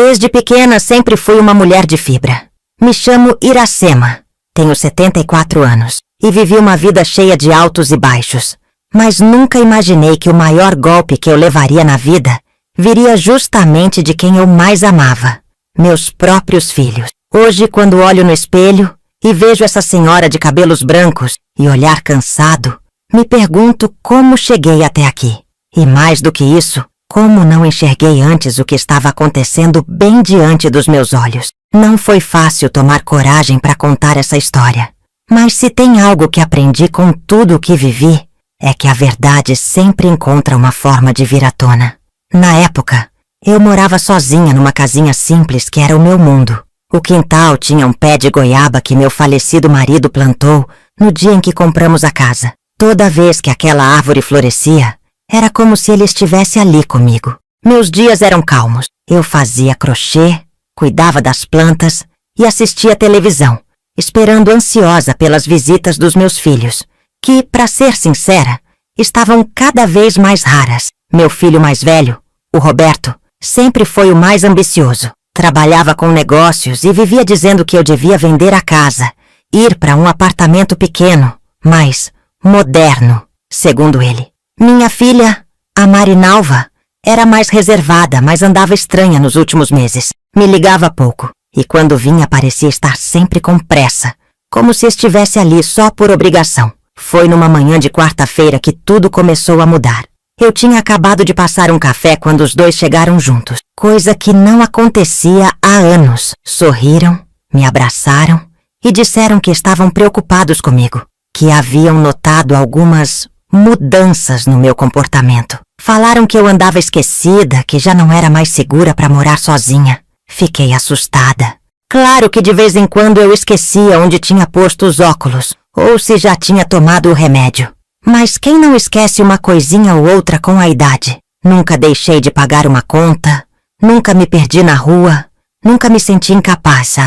Desde pequena sempre fui uma mulher de fibra. Me chamo Iracema, tenho 74 anos e vivi uma vida cheia de altos e baixos. Mas nunca imaginei que o maior golpe que eu levaria na vida viria justamente de quem eu mais amava, meus próprios filhos. Hoje, quando olho no espelho e vejo essa senhora de cabelos brancos e olhar cansado, me pergunto como cheguei até aqui. E mais do que isso, como não enxerguei antes o que estava acontecendo bem diante dos meus olhos. Não foi fácil tomar coragem para contar essa história. Mas se tem algo que aprendi com tudo o que vivi, é que a verdade sempre encontra uma forma de vir à tona. Na época, eu morava sozinha numa casinha simples que era o meu mundo. O quintal tinha um pé de goiaba que meu falecido marido plantou no dia em que compramos a casa. Toda vez que aquela árvore florescia, era como se ele estivesse ali comigo. Meus dias eram calmos. Eu fazia crochê, cuidava das plantas e assistia televisão, esperando ansiosa pelas visitas dos meus filhos, que, para ser sincera, estavam cada vez mais raras. Meu filho mais velho, o Roberto, sempre foi o mais ambicioso. Trabalhava com negócios e vivia dizendo que eu devia vender a casa, ir para um apartamento pequeno, mas moderno, segundo ele. Minha filha, a Marinalva, era mais reservada, mas andava estranha nos últimos meses. Me ligava pouco, e quando vinha parecia estar sempre com pressa, como se estivesse ali só por obrigação. Foi numa manhã de quarta-feira que tudo começou a mudar. Eu tinha acabado de passar um café quando os dois chegaram juntos, coisa que não acontecia há anos. Sorriram, me abraçaram e disseram que estavam preocupados comigo, que haviam notado algumas mudanças no meu comportamento. Falaram que eu andava esquecida, que já não era mais segura para morar sozinha. Fiquei assustada. Claro que de vez em quando eu esquecia onde tinha posto os óculos, ou se já tinha tomado o remédio. Mas quem não esquece uma coisinha ou outra com a idade? Nunca deixei de pagar uma conta, nunca me perdi na rua, nunca me senti incapaz,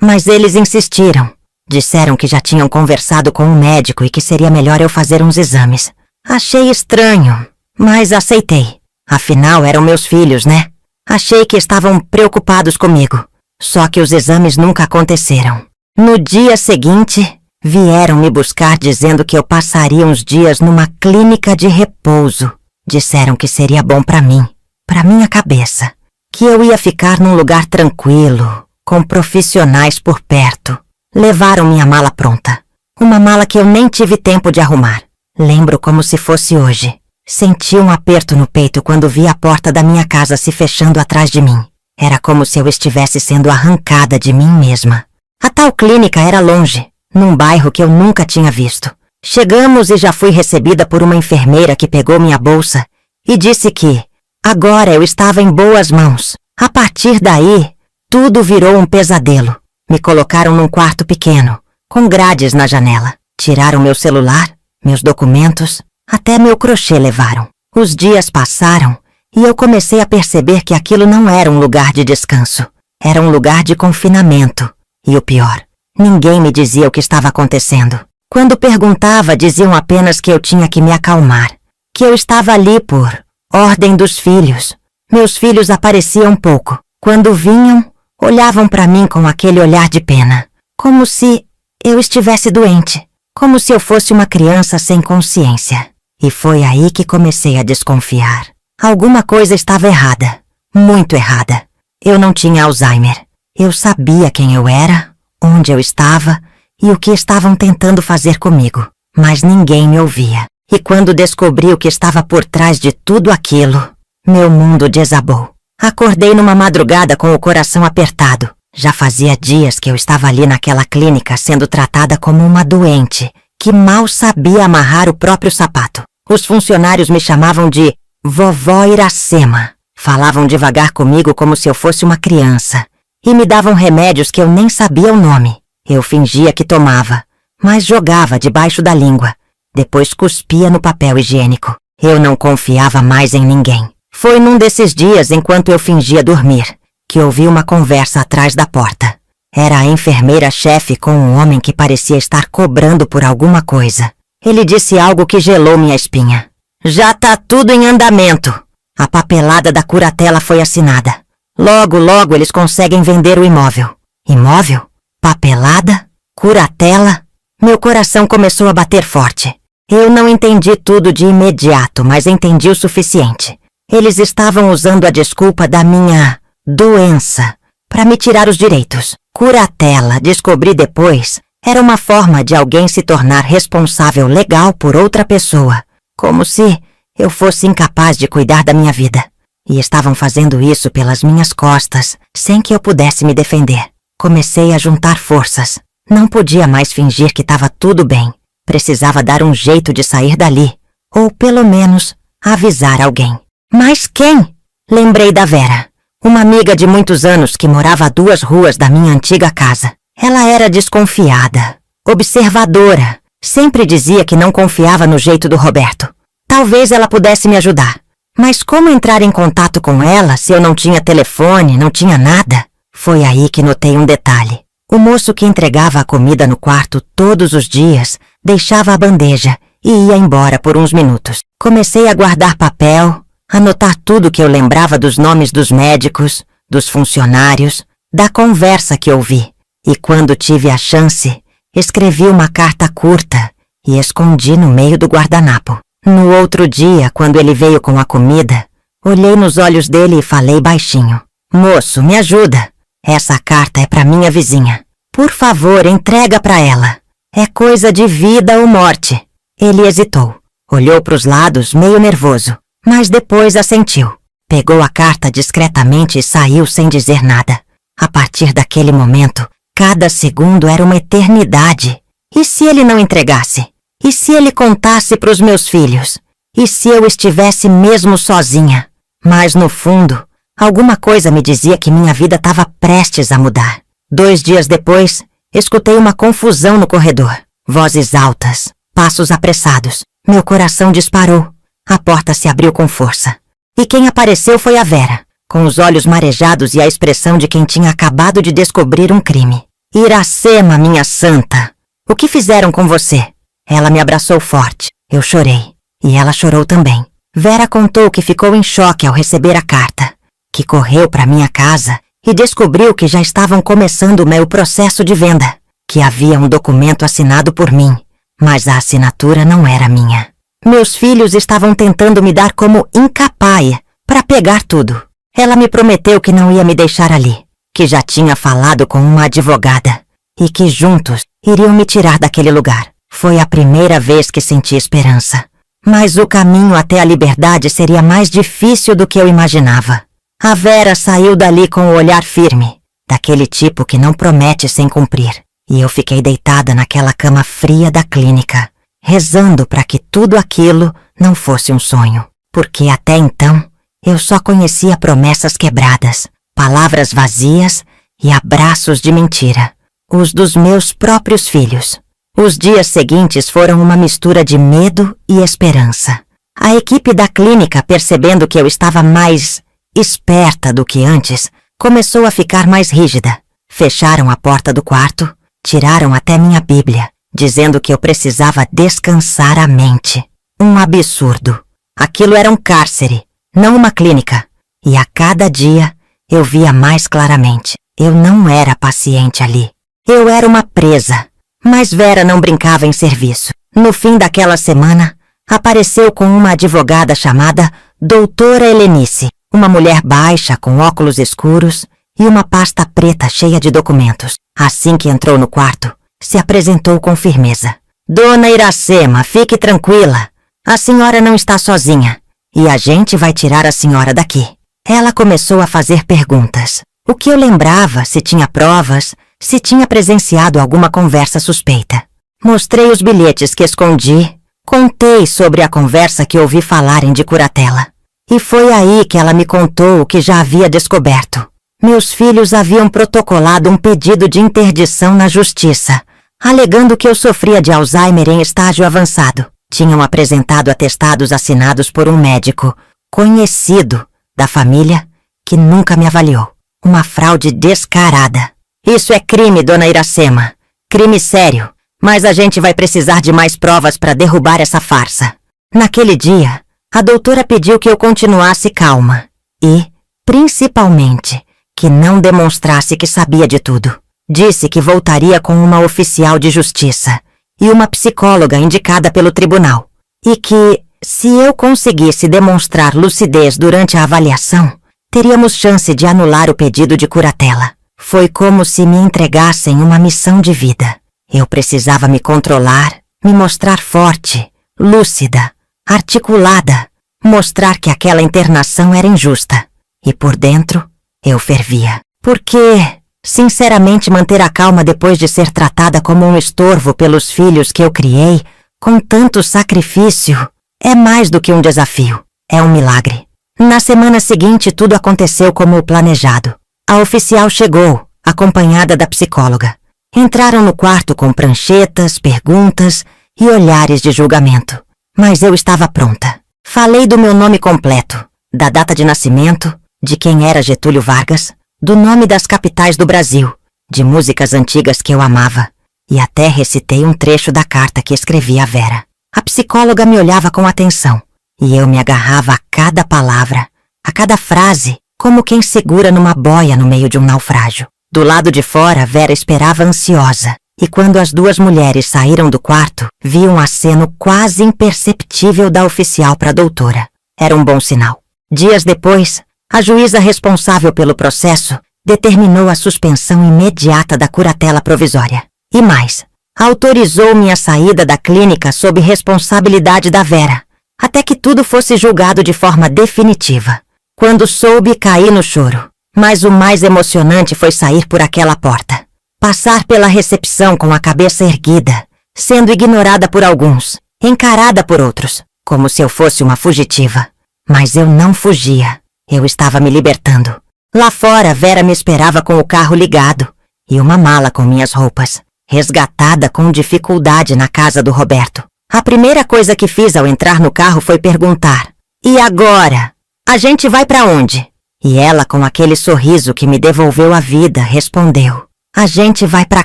Mas eles insistiram. Disseram que já tinham conversado com um médico e que seria melhor eu fazer uns exames. Achei estranho, mas aceitei. Afinal, eram meus filhos, né? Achei que estavam preocupados comigo. Só que os exames nunca aconteceram. No dia seguinte, vieram me buscar dizendo que eu passaria uns dias numa clínica de repouso. Disseram que seria bom para mim, para minha cabeça. Que eu ia ficar num lugar tranquilo, com profissionais por perto. Levaram minha mala pronta. Uma mala que eu nem tive tempo de arrumar. Lembro como se fosse hoje. Senti um aperto no peito quando vi a porta da minha casa se fechando atrás de mim. Era como se eu estivesse sendo arrancada de mim mesma. A tal clínica era longe, num bairro que eu nunca tinha visto. Chegamos e já fui recebida por uma enfermeira que pegou minha bolsa e disse que agora eu estava em boas mãos. A partir daí, tudo virou um pesadelo. Me colocaram num quarto pequeno, com grades na janela. Tiraram meu celular, meus documentos, até meu crochê levaram. Os dias passaram e eu comecei a perceber que aquilo não era um lugar de descanso. Era um lugar de confinamento. E o pior, ninguém me dizia o que estava acontecendo. Quando perguntava, diziam apenas que eu tinha que me acalmar, que eu estava ali por ordem dos filhos. Meus filhos apareciam pouco. Quando vinham, olhavam para mim com aquele olhar de pena, como se eu estivesse doente, como se eu fosse uma criança sem consciência. E foi aí que comecei a desconfiar. Alguma coisa estava errada, muito errada. Eu não tinha Alzheimer. Eu sabia quem eu era, onde eu estava e o que estavam tentando fazer comigo, mas ninguém me ouvia. E quando descobri o que estava por trás de tudo aquilo, meu mundo desabou. Acordei numa madrugada com o coração apertado. Já fazia dias que eu estava ali naquela clínica sendo tratada como uma doente, que mal sabia amarrar o próprio sapato. Os funcionários me chamavam de Vovó Iracema. Falavam devagar comigo como se eu fosse uma criança. E me davam remédios que eu nem sabia o nome. Eu fingia que tomava, mas jogava debaixo da língua. Depois cuspia no papel higiênico. Eu não confiava mais em ninguém. Foi num desses dias, enquanto eu fingia dormir, que ouvi uma conversa atrás da porta. Era a enfermeira-chefe com um homem que parecia estar cobrando por alguma coisa. Ele disse algo que gelou minha espinha. Já tá tudo em andamento. A papelada da curatela foi assinada. Logo, logo eles conseguem vender o imóvel. Imóvel? Papelada? Curatela? Meu coração começou a bater forte. Eu não entendi tudo de imediato, mas entendi o suficiente. Eles estavam usando a desculpa da minha doença para me tirar os direitos. Curatela, descobri depois, era uma forma de alguém se tornar responsável legal por outra pessoa, como se eu fosse incapaz de cuidar da minha vida. E estavam fazendo isso pelas minhas costas, sem que eu pudesse me defender. Comecei a juntar forças. Não podia mais fingir que estava tudo bem. Precisava dar um jeito de sair dali, ou pelo menos avisar alguém. Mas quem? Lembrei da Vera, uma amiga de muitos anos que morava a 2 ruas da minha antiga casa. Ela era desconfiada, observadora, sempre dizia que não confiava no jeito do Roberto. Talvez ela pudesse me ajudar. Mas como entrar em contato com ela se eu não tinha telefone, não tinha nada? Foi aí que notei um detalhe. O moço que entregava a comida no quarto todos os dias deixava a bandeja e ia embora por uns minutos. Comecei a guardar papel, anotar tudo que eu lembrava dos nomes dos médicos, dos funcionários, da conversa que ouvi. E quando tive a chance, escrevi uma carta curta e escondi no meio do guardanapo. No outro dia, quando ele veio com a comida, olhei nos olhos dele e falei baixinho. Moço, me ajuda. Essa carta é para minha vizinha. Por favor, entrega para ela. É coisa de vida ou morte. Ele hesitou. Olhou para os lados, meio nervoso, mas depois assentiu. Pegou a carta discretamente e saiu sem dizer nada. A partir daquele momento, cada segundo era uma eternidade. E se ele não entregasse? E se ele contasse para os meus filhos? E se eu estivesse mesmo sozinha? Mas no fundo, alguma coisa me dizia que minha vida estava prestes a mudar. 2 dias depois, escutei uma confusão no corredor. Vozes altas, passos apressados. Meu coração disparou. A porta se abriu com força. E quem apareceu foi a Vera, com os olhos marejados e a expressão de quem tinha acabado de descobrir um crime. Iracema, minha santa! O que fizeram com você? Ela me abraçou forte. Eu chorei. E ela chorou também. Vera contou que ficou em choque ao receber a carta, que correu para minha casa e descobriu que já estavam começando o meu processo de venda, que havia um documento assinado por mim, mas a assinatura não era minha. Meus filhos estavam tentando me dar como incapaz para pegar tudo. Ela me prometeu que não ia me deixar ali, que já tinha falado com uma advogada e que juntos iriam me tirar daquele lugar. Foi a primeira vez que senti esperança. Mas o caminho até a liberdade seria mais difícil do que eu imaginava. A Vera saiu dali com o olhar firme, daquele tipo que não promete sem cumprir. E eu fiquei deitada naquela cama fria da clínica, rezando para que tudo aquilo não fosse um sonho. Porque até então, eu só conhecia promessas quebradas, palavras vazias e abraços de mentira. Os dos meus próprios filhos. Os dias seguintes foram uma mistura de medo e esperança. A equipe da clínica, percebendo que eu estava mais esperta do que antes, começou a ficar mais rígida. Fecharam a porta do quarto, tiraram até minha Bíblia, dizendo que eu precisava descansar a mente. Um absurdo. Aquilo era um cárcere, não uma clínica. E a cada dia eu via mais claramente. Eu não era paciente ali. Eu era uma presa. Mas Vera não brincava em serviço. No fim daquela semana, apareceu com uma advogada chamada Doutora Helenice, uma mulher baixa com óculos escuros e uma pasta preta cheia de documentos. Assim que entrou no quarto, se apresentou com firmeza. Dona Iracema, fique tranquila. A senhora não está sozinha e a gente vai tirar a senhora daqui. Ela começou a fazer perguntas. O que eu lembrava, se tinha provas, se tinha presenciado alguma conversa suspeita. Mostrei os bilhetes que escondi, contei sobre a conversa que ouvi falarem de curatela. E foi aí que ela me contou o que já havia descoberto. Meus filhos haviam protocolado um pedido de interdição na justiça, alegando que eu sofria de Alzheimer em estágio avançado. Tinham apresentado atestados assinados por um médico, conhecido, da família, que nunca me avaliou. Uma fraude descarada. Isso é crime, dona Iracema. Crime sério. Mas a gente vai precisar de mais provas para derrubar essa farsa. Naquele dia, a doutora pediu que eu continuasse calma. E, principalmente, que não demonstrasse que sabia de tudo. Disse que voltaria com uma oficial de justiça e uma psicóloga indicada pelo tribunal, e que, se eu conseguisse demonstrar lucidez durante a avaliação, teríamos chance de anular o pedido de curatela. Foi como se me entregassem uma missão de vida. Eu precisava me controlar, me mostrar forte, lúcida, articulada, mostrar que aquela internação era injusta. E por dentro, eu fervia. Porque, sinceramente, manter a calma depois de ser tratada como um estorvo pelos filhos que eu criei, com tanto sacrifício, é mais do que um desafio. É um milagre. Na semana seguinte, tudo aconteceu como o planejado. A oficial chegou, acompanhada da psicóloga. Entraram no quarto com pranchetas, perguntas e olhares de julgamento. Mas eu estava pronta. Falei do meu nome completo, da data de nascimento, de quem era Getúlio Vargas, do nome das capitais do Brasil, de músicas antigas que eu amava, e até recitei um trecho da carta que escrevi a Vera. A psicóloga me olhava com atenção, e eu me agarrava a cada palavra, a cada frase, como quem segura numa boia no meio de um naufrágio. Do lado de fora, Vera esperava ansiosa, e quando as duas mulheres saíram do quarto, vi um aceno quase imperceptível da oficial para a doutora. Era um bom sinal. Dias depois, a juíza responsável pelo processo determinou a suspensão imediata da curatela provisória. E mais, autorizou minha saída da clínica sob responsabilidade da Vera, até que tudo fosse julgado de forma definitiva. Quando soube, caí no choro. Mas o mais emocionante foi sair por aquela porta. Passar pela recepção com a cabeça erguida, sendo ignorada por alguns, encarada por outros, como se eu fosse uma fugitiva. Mas eu não fugia. Eu estava me libertando. Lá fora, Vera me esperava com o carro ligado e uma mala com minhas roupas, resgatada com dificuldade na casa do Roberto. A primeira coisa que fiz ao entrar no carro foi perguntar: "E agora? A gente vai para onde?" E ela, com aquele sorriso que me devolveu a vida, respondeu: "A gente vai para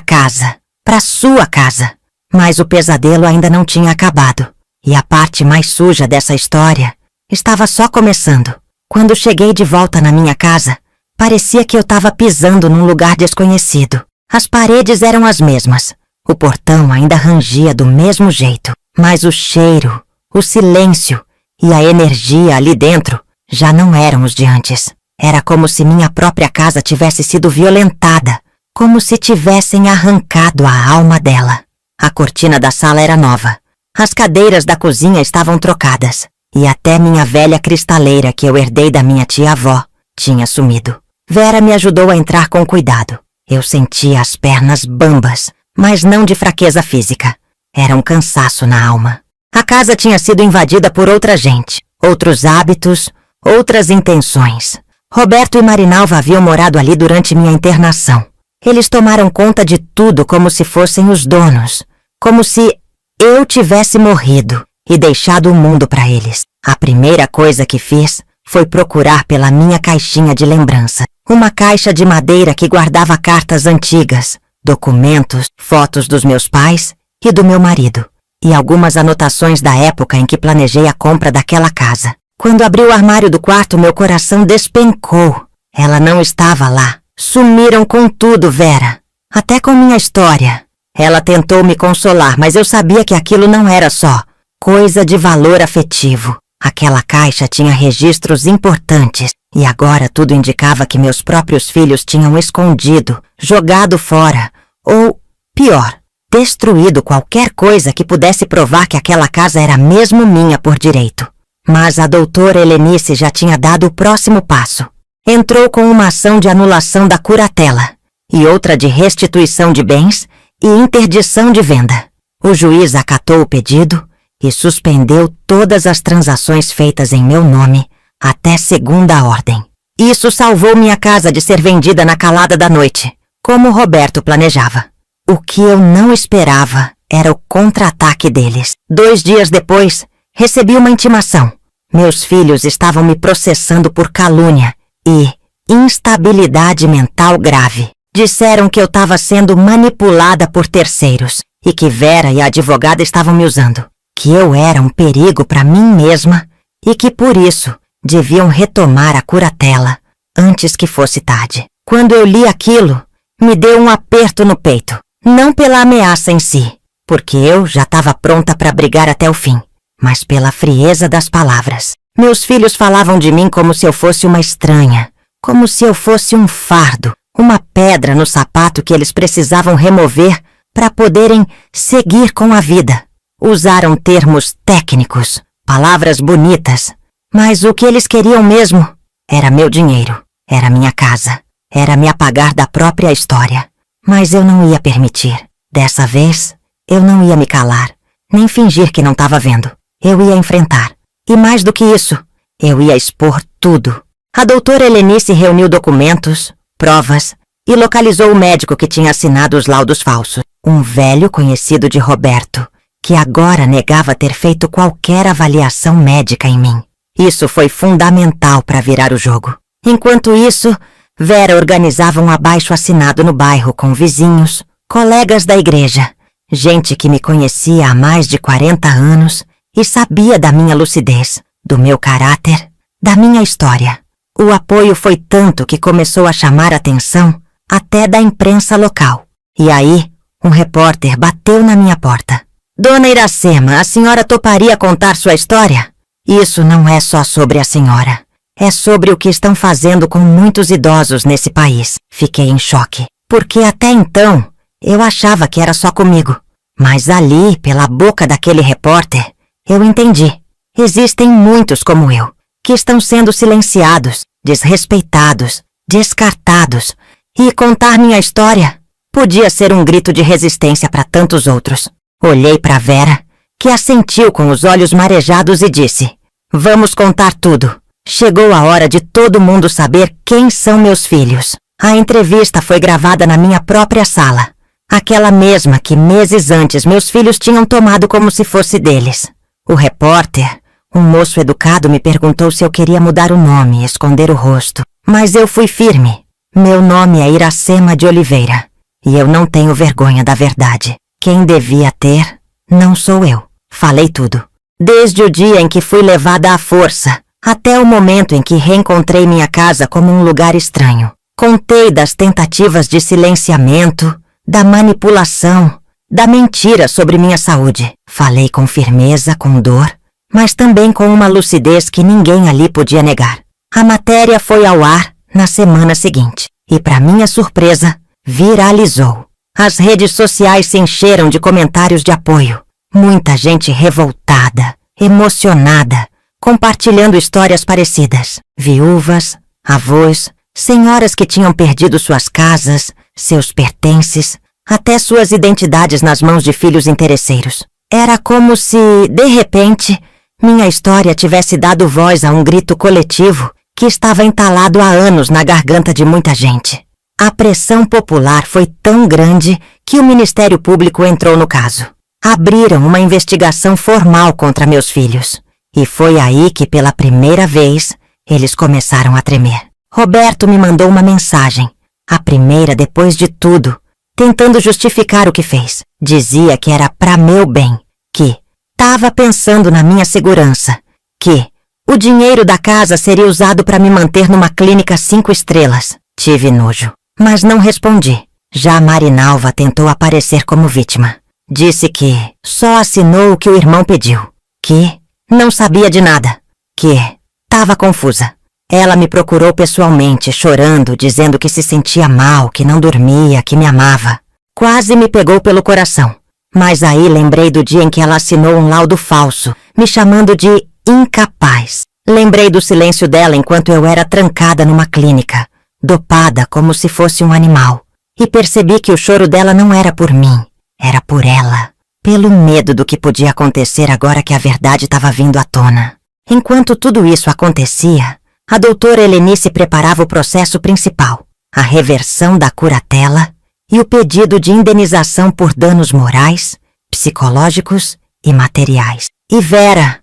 casa, para sua casa." Mas o pesadelo ainda não tinha acabado, e a parte mais suja dessa história estava só começando. Quando cheguei de volta na minha casa, parecia que eu estava pisando num lugar desconhecido. As paredes eram as mesmas, o portão ainda rangia do mesmo jeito, mas o cheiro, o silêncio e a energia ali dentro já não eram os de antes. Era como se minha própria casa tivesse sido violentada, como se tivessem arrancado a alma dela. A cortina da sala era nova, as cadeiras da cozinha estavam trocadas, e até minha velha cristaleira que eu herdei da minha tia-avó tinha sumido. Vera me ajudou a entrar com cuidado. Eu sentia as pernas bambas, mas não de fraqueza física. Era um cansaço na alma. A casa tinha sido invadida por outra gente, outros hábitos, outras intenções. Roberto e Marinalva haviam morado ali durante minha internação. Eles tomaram conta de tudo como se fossem os donos, como se eu tivesse morrido e deixado o mundo para eles. A primeira coisa que fiz foi procurar pela minha caixinha de lembrança, uma caixa de madeira que guardava cartas antigas, documentos, fotos dos meus pais e do meu marido, e algumas anotações da época em que planejei a compra daquela casa. Quando abri o armário do quarto, meu coração despencou. Ela não estava lá. Sumiram com tudo, Vera. Até com minha história. Ela tentou me consolar, mas eu sabia que aquilo não era só coisa de valor afetivo. Aquela caixa tinha registros importantes, e agora tudo indicava que meus próprios filhos tinham escondido, jogado fora, ou, pior, destruído qualquer coisa que pudesse provar que aquela casa era mesmo minha por direito. Mas a doutora Helenice já tinha dado o próximo passo. Entrou com uma ação de anulação da curatela e outra de restituição de bens e interdição de venda. O juiz acatou o pedido e suspendeu todas as transações feitas em meu nome até segunda ordem. Isso salvou minha casa de ser vendida na calada da noite, como Roberto planejava. O que eu não esperava era o contra-ataque deles. 2 dias depois, recebi uma intimação. Meus filhos estavam me processando por calúnia e instabilidade mental grave. Disseram que eu estava sendo manipulada por terceiros e que Vera e a advogada estavam me usando, que eu era um perigo para mim mesma e que por isso deviam retomar a curatela antes que fosse tarde. Quando eu li aquilo, me deu um aperto no peito. Não pela ameaça em si, porque eu já estava pronta para brigar até o fim, mas pela frieza das palavras. Meus filhos falavam de mim como se eu fosse uma estranha, como se eu fosse um fardo, uma pedra no sapato que eles precisavam remover para poderem seguir com a vida. Usaram termos técnicos, palavras bonitas, mas o que eles queriam mesmo era meu dinheiro, era minha casa, era me apagar da própria história. Mas eu não ia permitir. Dessa vez, eu não ia me calar, nem fingir que não estava vendo. Eu ia enfrentar. E mais do que isso, eu ia expor tudo. A doutora Helenice reuniu documentos, provas e localizou o médico que tinha assinado os laudos falsos. Um velho conhecido de Roberto, que agora negava ter feito qualquer avaliação médica em mim. Isso foi fundamental para virar o jogo. Enquanto isso, Vera organizava um abaixo-assinado no bairro com vizinhos, colegas da igreja, gente que me conhecia há mais de 40 anos e sabia da minha lucidez, do meu caráter, da minha história. O apoio foi tanto que começou a chamar a atenção até da imprensa local. E aí, um repórter bateu na minha porta. Dona Iracema, a senhora toparia contar sua história? Isso não é só sobre a senhora. É sobre o que estão fazendo com muitos idosos nesse país. Fiquei em choque, porque até então eu achava que era só comigo. Mas ali, pela boca daquele repórter, eu entendi. Existem muitos como eu, que estão sendo silenciados, desrespeitados, descartados. E contar minha história podia ser um grito de resistência para tantos outros. Olhei para Vera, que assentiu com os olhos marejados e disse: Vamos contar tudo. Chegou a hora de todo mundo saber quem são meus filhos. A entrevista foi gravada na minha própria sala. Aquela mesma que meses antes meus filhos tinham tomado como se fosse deles. O repórter, um moço educado, me perguntou se eu queria mudar o nome e esconder o rosto. Mas eu fui firme. Meu nome é Iracema de Oliveira. E eu não tenho vergonha da verdade. Quem devia ter, não sou eu. Falei tudo. Desde o dia em que fui levada à força, até o momento em que reencontrei minha casa como um lugar estranho. Contei das tentativas de silenciamento, da manipulação, da mentira sobre minha saúde. Falei com firmeza, com dor, mas também com uma lucidez que ninguém ali podia negar. A matéria foi ao ar na semana seguinte e, para minha surpresa, viralizou. As redes sociais se encheram de comentários de apoio. Muita gente revoltada, emocionada, compartilhando histórias parecidas. Viúvas, avós, senhoras que tinham perdido suas casas, seus pertences, até suas identidades nas mãos de filhos interesseiros. Era como se, de repente, minha história tivesse dado voz a um grito coletivo que estava entalado há anos na garganta de muita gente. A pressão popular foi tão grande que o Ministério Público entrou no caso. Abriram uma investigação formal contra meus filhos. E foi aí que, pela primeira vez, eles começaram a tremer. Roberto me mandou uma mensagem, a primeira depois de tudo, tentando justificar o que fez. Dizia que era para meu bem, que estava pensando na minha segurança, que o dinheiro da casa seria usado para me manter numa clínica 5 estrelas. Tive nojo, mas não respondi. Já a Marinalva tentou aparecer como vítima. Disse que só assinou o que o irmão pediu, que não sabia de nada, que estava confusa. Ela me procurou pessoalmente, chorando, dizendo que se sentia mal, que não dormia, que me amava. Quase me pegou pelo coração. Mas aí lembrei do dia em que ela assinou um laudo falso, me chamando de incapaz. Lembrei do silêncio dela enquanto eu era trancada numa clínica, dopada como se fosse um animal. E percebi que o choro dela não era por mim, era por ela. Pelo medo do que podia acontecer agora que a verdade estava vindo à tona. Enquanto tudo isso acontecia, a doutora Helenice preparava o processo principal, a reversão da curatela e o pedido de indenização por danos morais, psicológicos e materiais. E Vera,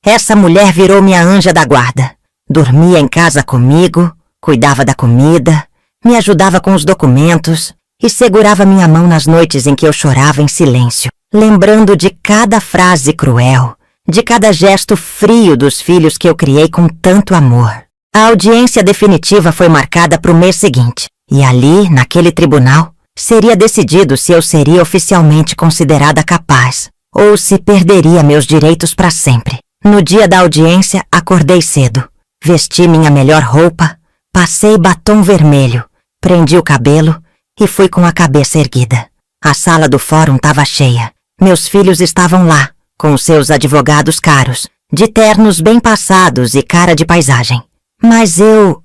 essa mulher virou minha anja da guarda. Dormia em casa comigo, cuidava da comida, me ajudava com os documentos e segurava minha mão nas noites em que eu chorava em silêncio, lembrando de cada frase cruel, de cada gesto frio dos filhos que eu criei com tanto amor. A audiência definitiva foi marcada para o mês seguinte, e ali, naquele tribunal, seria decidido se eu seria oficialmente considerada capaz, ou se perderia meus direitos para sempre. No dia da audiência, acordei cedo, vesti minha melhor roupa, passei batom vermelho, prendi o cabelo e fui com a cabeça erguida. A sala do fórum estava cheia. Meus filhos estavam lá, com seus advogados caros, de ternos bem passados e cara de paisagem. Mas eu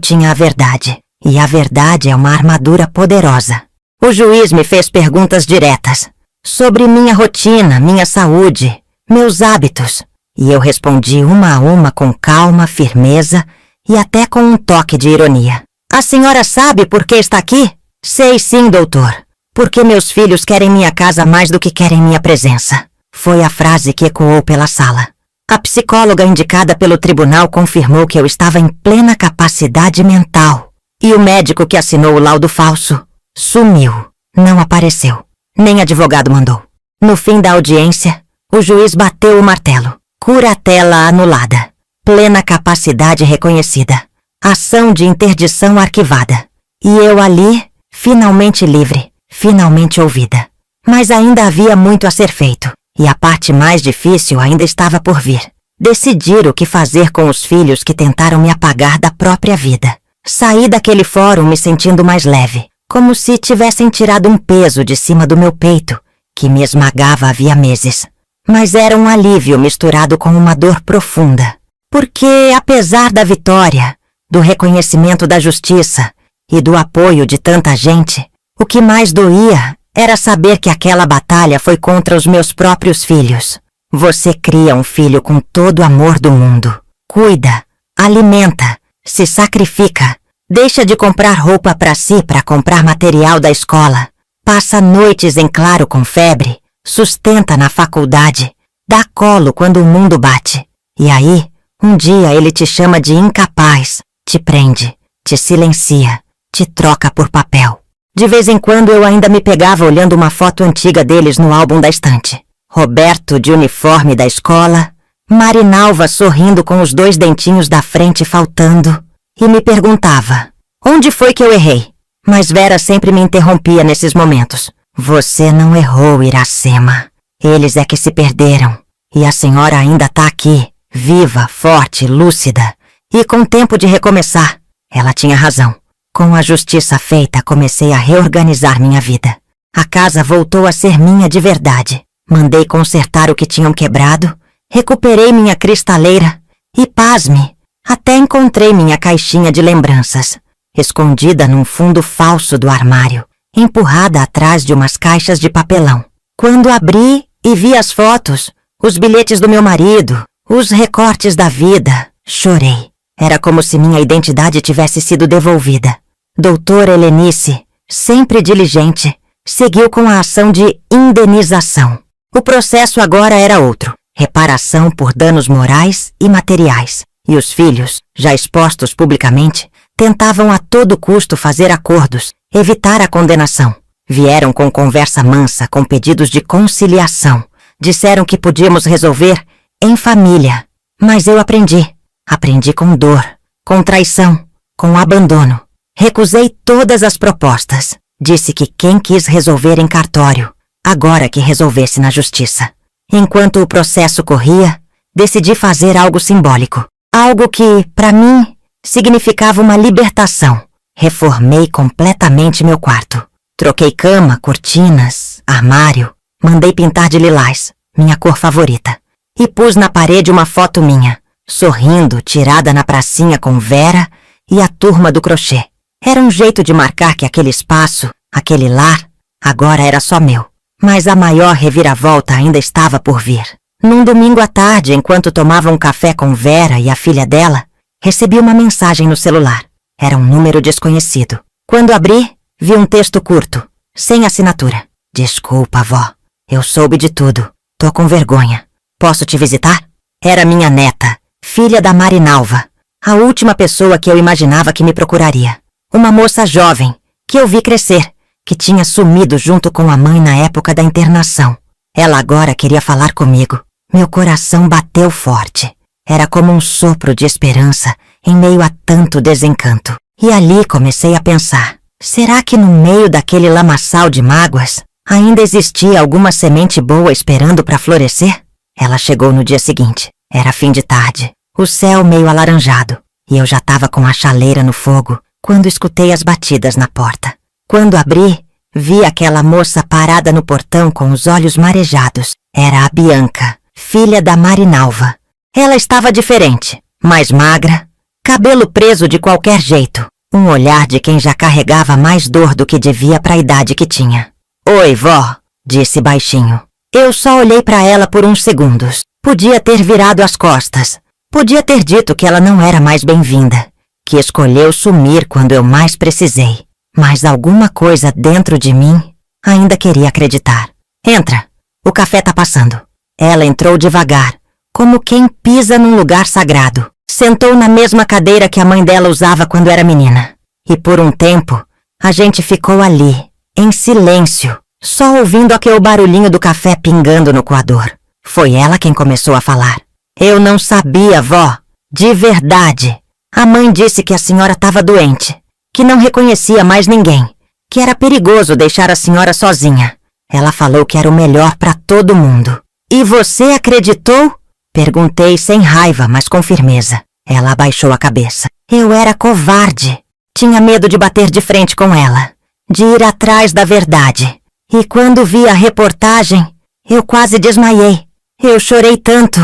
tinha a verdade, e a verdade é uma armadura poderosa. O juiz me fez perguntas diretas, sobre minha rotina, minha saúde, meus hábitos, e eu respondi uma a uma com calma, firmeza e até com um toque de ironia. A senhora sabe por que está aqui? Sei sim, doutor. Porque meus filhos querem minha casa mais do que querem minha presença. Foi a frase que ecoou pela sala. A psicóloga indicada pelo tribunal confirmou que eu estava em plena capacidade mental. E o médico que assinou o laudo falso sumiu. Não apareceu. Nem advogado mandou. No fim da audiência, o juiz bateu o martelo. Curatela anulada. Plena capacidade reconhecida. Ação de interdição arquivada. E eu ali, finalmente livre, finalmente ouvida. Mas ainda havia muito a ser feito. E a parte mais difícil ainda estava por vir. Decidir o que fazer com os filhos que tentaram me apagar da própria vida. Saí daquele fórum me sentindo mais leve, como se tivessem tirado um peso de cima do meu peito, que me esmagava havia meses. Mas era um alívio misturado com uma dor profunda. Porque, apesar da vitória, do reconhecimento da justiça e do apoio de tanta gente, o que mais doía era saber que aquela batalha foi contra os meus próprios filhos. Você cria um filho com todo o amor do mundo. Cuida, alimenta, se sacrifica. Deixa de comprar roupa para si para comprar material da escola. Passa noites em claro com febre. Sustenta na faculdade. Dá colo quando o mundo bate. E aí, um dia ele te chama de incapaz, te prende, te silencia, te troca por papel. De vez em quando eu ainda me pegava olhando uma foto antiga deles no álbum da estante. Roberto de uniforme da escola, Marinalva sorrindo com os 2 dentinhos da frente faltando, e me perguntava, onde foi que eu errei? Mas Vera sempre me interrompia nesses momentos. Você não errou, Iracema. Eles é que se perderam. E a senhora ainda tá aqui, viva, forte, lúcida, e com tempo de recomeçar. Ela tinha razão. Com a justiça feita, comecei a reorganizar minha vida. A casa voltou a ser minha de verdade. Mandei consertar o que tinham quebrado, recuperei minha cristaleira e, pasme, até encontrei minha caixinha de lembranças, escondida num fundo falso do armário, empurrada atrás de umas caixas de papelão. Quando abri e vi as fotos, os bilhetes do meu marido, os recortes da vida, chorei. Era como se minha identidade tivesse sido devolvida. Doutora Helenice, sempre diligente, seguiu com a ação de indenização. O processo agora era outro, reparação por danos morais e materiais. E os filhos, já expostos publicamente, tentavam a todo custo fazer acordos, evitar a condenação. Vieram com conversa mansa, com pedidos de conciliação. Disseram que podíamos resolver em família. Mas eu aprendi. Aprendi com dor, com traição, com abandono. Recusei todas as propostas. Disse que quem quis resolver em cartório, agora que resolvesse na justiça. Enquanto o processo corria, decidi fazer algo simbólico. Algo que, para mim, significava uma libertação. Reformei completamente meu quarto. Troquei cama, cortinas, armário. Mandei pintar de lilás, minha cor favorita. E pus na parede uma foto minha, sorrindo, tirada na pracinha com Vera e a turma do crochê. Era um jeito de marcar que aquele espaço, aquele lar, agora era só meu. Mas a maior reviravolta ainda estava por vir. Num domingo à tarde, enquanto tomava um café com Vera e a filha dela, recebi uma mensagem no celular. Era um número desconhecido. Quando abri, vi um texto curto, sem assinatura. Desculpa, vó. Eu soube de tudo. Tô com vergonha. Posso te visitar? Era minha neta, filha da Marinalva, a última pessoa que eu imaginava que me procuraria. Uma moça jovem, que eu vi crescer, que tinha sumido junto com a mãe na época da internação. Ela agora queria falar comigo. Meu coração bateu forte. Era como um sopro de esperança em meio a tanto desencanto. E ali comecei a pensar, será que no meio daquele lamaçal de mágoas, ainda existia alguma semente boa esperando para florescer? Ela chegou no dia seguinte. Era fim de tarde, o céu meio alaranjado, e eu já estava com a chaleira no fogo, quando escutei as batidas na porta. Quando abri, vi aquela moça parada no portão com os olhos marejados. Era a Bianca, filha da Marinalva. Ela estava diferente, mais magra, cabelo preso de qualquer jeito, um olhar de quem já carregava mais dor do que devia para a idade que tinha. "Oi, vó", disse baixinho. Eu só olhei para ela por uns segundos. Podia ter virado as costas. Podia ter dito que ela não era mais bem-vinda, que escolheu sumir quando eu mais precisei. Mas alguma coisa dentro de mim ainda queria acreditar. "Entra, o café tá passando." Ela entrou devagar, como quem pisa num lugar sagrado. Sentou na mesma cadeira que a mãe dela usava quando era menina. E por um tempo, a gente ficou ali, em silêncio, só ouvindo aquele barulhinho do café pingando no coador. Foi ela quem começou a falar. "Eu não sabia, vó. De verdade. A mãe disse que a senhora estava doente, que não reconhecia mais ninguém, que era perigoso deixar a senhora sozinha. Ela falou que era o melhor para todo mundo." "E você acreditou?" Perguntei sem raiva, mas com firmeza. Ela abaixou a cabeça. Eu era covarde. Tinha medo de bater de frente com ela, de ir atrás da verdade. E quando vi a reportagem, eu quase desmaiei. Eu chorei tanto.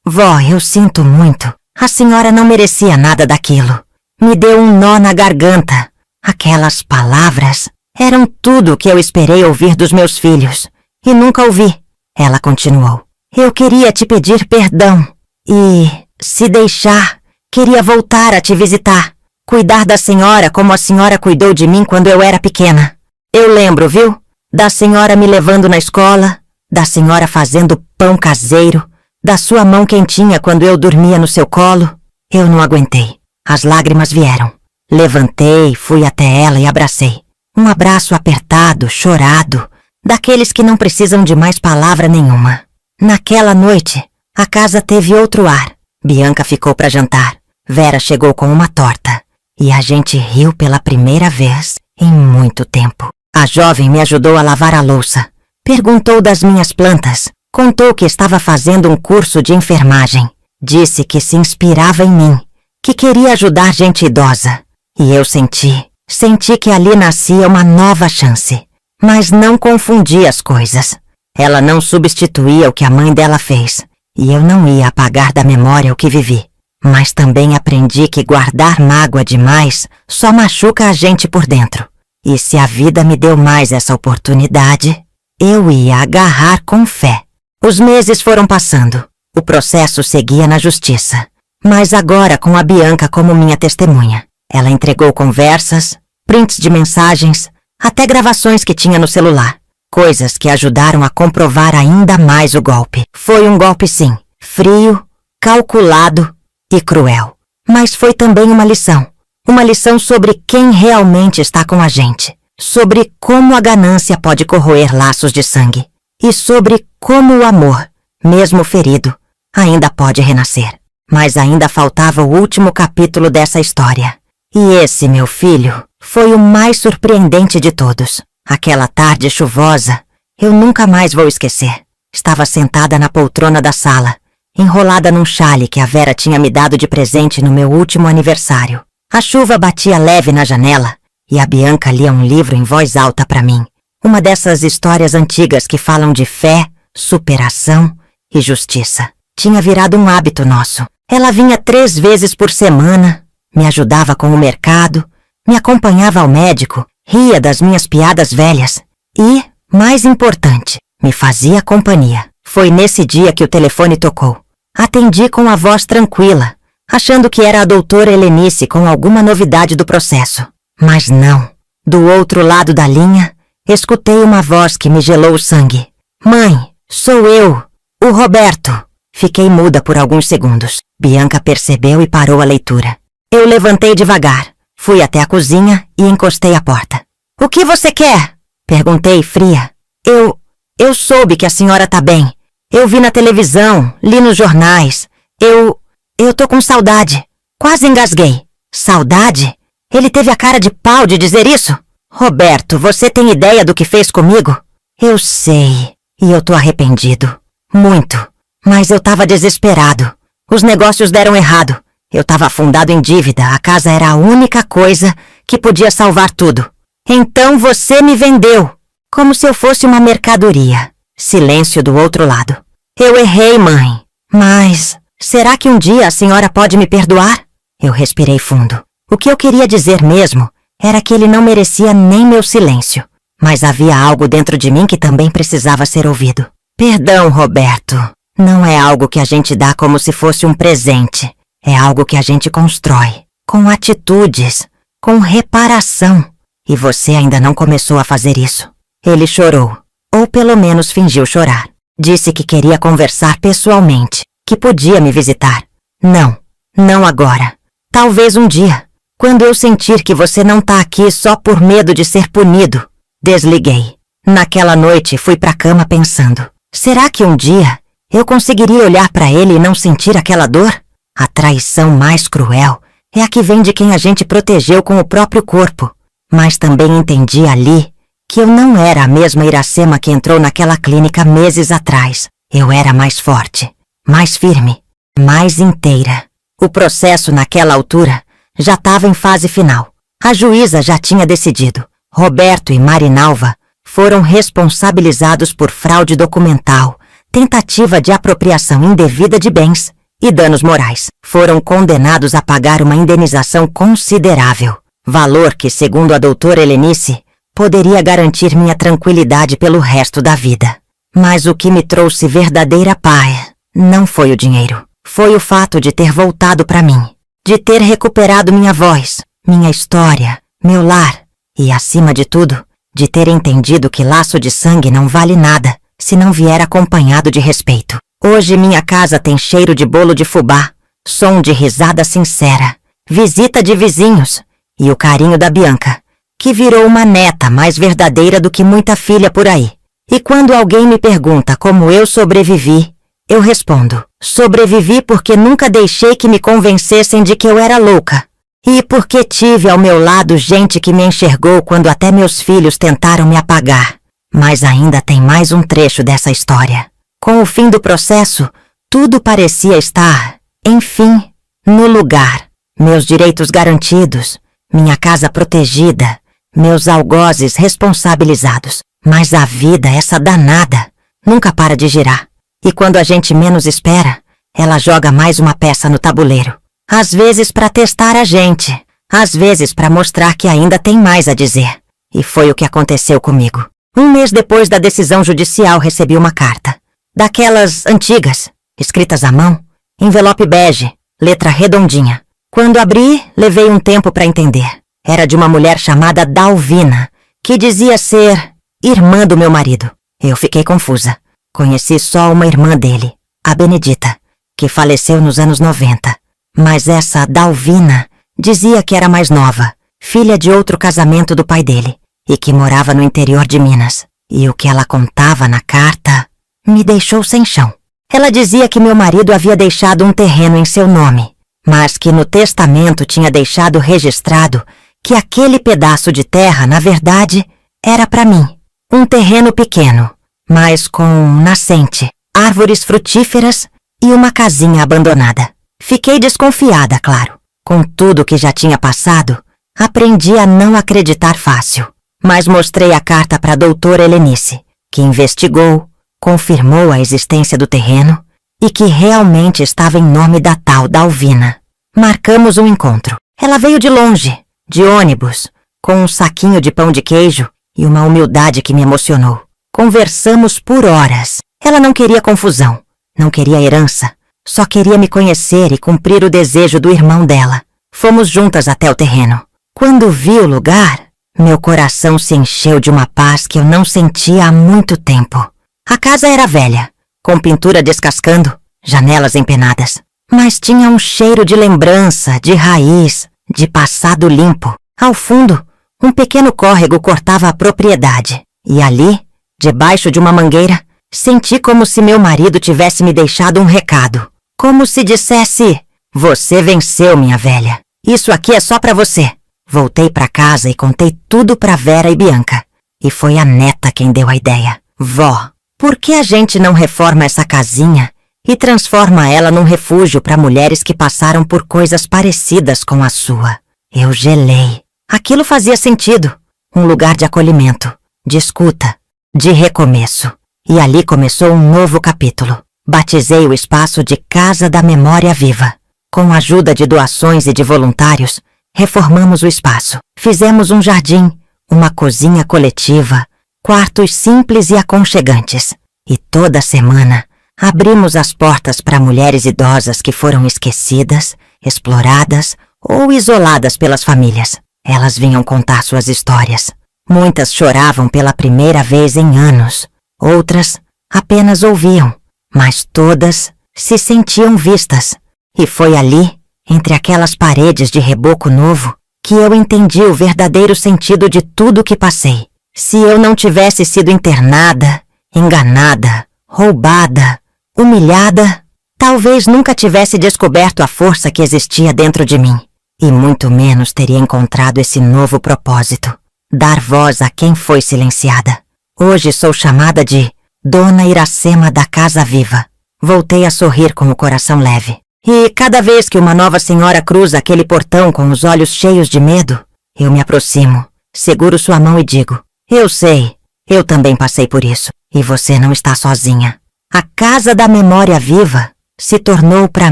"Vó, eu sinto muito. A senhora não merecia nada daquilo." Me deu um nó na garganta. Aquelas palavras eram tudo o que eu esperei ouvir dos meus filhos. E nunca ouvi. Ela continuou. "Eu queria te pedir perdão. E, se deixar, queria voltar a te visitar. Cuidar da senhora como a senhora cuidou de mim quando eu era pequena. Eu lembro, viu? Da senhora me levando na escola, da senhora fazendo pão caseiro, da sua mão quentinha quando eu dormia no seu colo." Eu não aguentei. As lágrimas vieram. Levantei, fui até ela e abracei. Um abraço apertado, chorado, daqueles que não precisam de mais palavra nenhuma. Naquela noite, a casa teve outro ar. Bianca ficou para jantar. Vera chegou com uma torta. E a gente riu pela primeira vez em muito tempo. A jovem me ajudou a lavar a louça. Perguntou das minhas plantas. Contou que estava fazendo um curso de enfermagem. Disse que se inspirava em mim, que queria ajudar gente idosa. E eu senti que ali nascia uma nova chance. Mas não confundi as coisas. Ela não substituía o que a mãe dela fez. E eu não ia apagar da memória o que vivi. Mas também aprendi que guardar mágoa demais só machuca a gente por dentro. E se a vida me deu mais essa oportunidade, eu ia agarrar com fé. Os meses foram passando. O processo seguia na justiça. Mas agora com a Bianca como minha testemunha. Ela entregou conversas, prints de mensagens, até gravações que tinha no celular. Coisas que ajudaram a comprovar ainda mais o golpe. Foi um golpe sim, frio, calculado e cruel. Mas foi também uma lição. Uma lição sobre quem realmente está com a gente. Sobre como a ganância pode corroer laços de sangue. E sobre como o amor, mesmo ferido, ainda pode renascer. Mas ainda faltava o último capítulo dessa história. E esse, meu filho, foi o mais surpreendente de todos. Aquela tarde chuvosa, eu nunca mais vou esquecer. Estava sentada na poltrona da sala, enrolada num chale que a Vera tinha me dado de presente no meu último aniversário. A chuva batia leve na janela e a Bianca lia um livro em voz alta para mim. Uma dessas histórias antigas que falam de fé, superação e justiça. Tinha virado um hábito nosso. Ela vinha 3 vezes por semana, me ajudava com o mercado, me acompanhava ao médico, ria das minhas piadas velhas e, mais importante, me fazia companhia. Foi nesse dia que o telefone tocou. Atendi com a voz tranquila, achando que era a doutora Helenice com alguma novidade do processo. Mas não. Do outro lado da linha, escutei uma voz que me gelou o sangue. "Mãe, sou eu, o Roberto." Fiquei muda por alguns segundos. Bianca percebeu e parou a leitura. Eu levantei devagar, fui até a cozinha e encostei a porta. "O que você quer?" Perguntei fria. Eu soube que a senhora tá bem. Eu vi na televisão, li nos jornais. Eu tô com saudade. Quase engasguei. Saudade? Ele teve a cara de pau de dizer isso? Roberto, você tem ideia do que fez comigo? Eu sei. E eu tô arrependido. Muito. Mas eu tava desesperado. Os negócios deram errado. Eu tava afundado em dívida. A casa era a única coisa que podia salvar tudo. Então você me vendeu. Como se eu fosse uma mercadoria. Silêncio do outro lado. Eu errei, mãe. Mas será que um dia a senhora pode me perdoar? Eu respirei fundo. O que eu queria dizer mesmo era que ele não merecia nem meu silêncio. Mas havia algo dentro de mim que também precisava ser ouvido. Perdão, Roberto. Não é algo que a gente dá como se fosse um presente. É algo que a gente constrói. Com atitudes. Com reparação. E você ainda não começou a fazer isso. Ele chorou. Ou pelo menos fingiu chorar. Disse que queria conversar pessoalmente. Que podia me visitar. Não. Não agora. Talvez um dia. Quando eu sentir que você não tá aqui só por medo de ser punido. Desliguei. Naquela noite fui pra cama pensando. Será que um dia eu conseguiria olhar pra ele e não sentir aquela dor? A traição mais cruel é a que vem de quem a gente protegeu com o próprio corpo. Mas também entendi ali que eu não era a mesma Iracema que entrou naquela clínica meses atrás. Eu era mais forte, mais firme, mais inteira. O processo naquela altura já estava em fase final. A juíza já tinha decidido. Roberto e Marinalva foram responsabilizados por fraude documental, tentativa de apropriação indevida de bens e danos morais. Foram condenados a pagar uma indenização considerável, valor que, segundo a doutora Helenice, poderia garantir minha tranquilidade pelo resto da vida. Mas o que me trouxe verdadeira paz não foi o dinheiro. Foi o fato de ter voltado para mim, de ter recuperado minha voz, minha história, meu lar e, acima de tudo, de ter entendido que laço de sangue não vale nada se não vier acompanhado de respeito. Hoje minha casa tem cheiro de bolo de fubá, som de risada sincera, visita de vizinhos e o carinho da Bianca, que virou uma neta mais verdadeira do que muita filha por aí. E quando alguém me pergunta como eu sobrevivi, eu respondo: sobrevivi porque nunca deixei que me convencessem de que eu era louca. E porque tive ao meu lado gente que me enxergou quando até meus filhos tentaram me apagar. Mas ainda tem mais um trecho dessa história. Com o fim do processo, tudo parecia estar, enfim, no lugar. Meus direitos garantidos, minha casa protegida, meus algozes responsabilizados. Mas a vida, essa danada, nunca para de girar. E quando a gente menos espera, ela joga mais uma peça no tabuleiro. Às vezes para testar a gente, às vezes para mostrar que ainda tem mais a dizer. E foi o que aconteceu comigo. Um mês depois da decisão judicial, recebi uma carta. Daquelas antigas, escritas à mão, envelope bege, letra redondinha. Quando abri, levei um tempo para entender. Era de uma mulher chamada Dalvina, que dizia ser irmã do meu marido. Eu fiquei confusa. Conheci só uma irmã dele, a Benedita, que faleceu nos anos 90. Mas essa Dalvina dizia que era mais nova, filha de outro casamento do pai dele, e que morava no interior de Minas. E o que ela contava na carta me deixou sem chão. Ela dizia que meu marido havia deixado um terreno em seu nome, mas que no testamento tinha deixado registrado que aquele pedaço de terra, na verdade, era para mim. Um terreno pequeno, mas com nascente, árvores frutíferas e uma casinha abandonada. Fiquei desconfiada, claro. Com tudo que já tinha passado, aprendi a não acreditar fácil. Mas mostrei a carta para a doutora Helenice, que investigou, confirmou a existência do terreno e que realmente estava em nome da tal Dalvina. Marcamos um encontro. Ela veio de longe, de ônibus, com um saquinho de pão de queijo e uma humildade que me emocionou. Conversamos por horas. Ela não queria confusão, não queria herança, só queria me conhecer e cumprir o desejo do irmão dela. Fomos juntas até o terreno. Quando vi o lugar, meu coração se encheu de uma paz que eu não sentia há muito tempo. A casa era velha, com pintura descascando, janelas empenadas, mas tinha um cheiro de lembrança, de raiz, de passado limpo. Ao fundo, um pequeno córrego cortava a propriedade, e ali, debaixo de uma mangueira, senti como se meu marido tivesse me deixado um recado. Como se dissesse: Você venceu, minha velha. Isso aqui é só pra você. Voltei pra casa e contei tudo pra Vera e Bianca. E foi a neta quem deu a ideia. Vó, por que a gente não reforma essa casinha e transforma ela num refúgio para mulheres que passaram por coisas parecidas com a sua? Eu gelei. Aquilo fazia sentido. Um lugar de acolhimento, de escuta, de recomeço. E ali começou um novo capítulo. Batizei o espaço de Casa da Memória Viva. Com a ajuda de doações e de voluntários, reformamos o espaço. Fizemos um jardim, uma cozinha coletiva, quartos simples e aconchegantes. E toda semana, abrimos as portas para mulheres idosas que foram esquecidas, exploradas ou isoladas pelas famílias. Elas vinham contar suas histórias. Muitas choravam pela primeira vez em anos. Outras apenas ouviam, mas todas se sentiam vistas. E foi ali, entre aquelas paredes de reboco novo, que eu entendi o verdadeiro sentido de tudo que passei. Se eu não tivesse sido internada, enganada, roubada, humilhada, talvez nunca tivesse descoberto a força que existia dentro de mim. E muito menos teria encontrado esse novo propósito, dar voz a quem foi silenciada. Hoje sou chamada de Dona Iracema da Casa Viva. Voltei a sorrir com o coração leve. E cada vez que uma nova senhora cruza aquele portão com os olhos cheios de medo, eu me aproximo, seguro sua mão e digo: eu sei, eu também passei por isso, e você não está sozinha. A Casa da Memória Viva se tornou para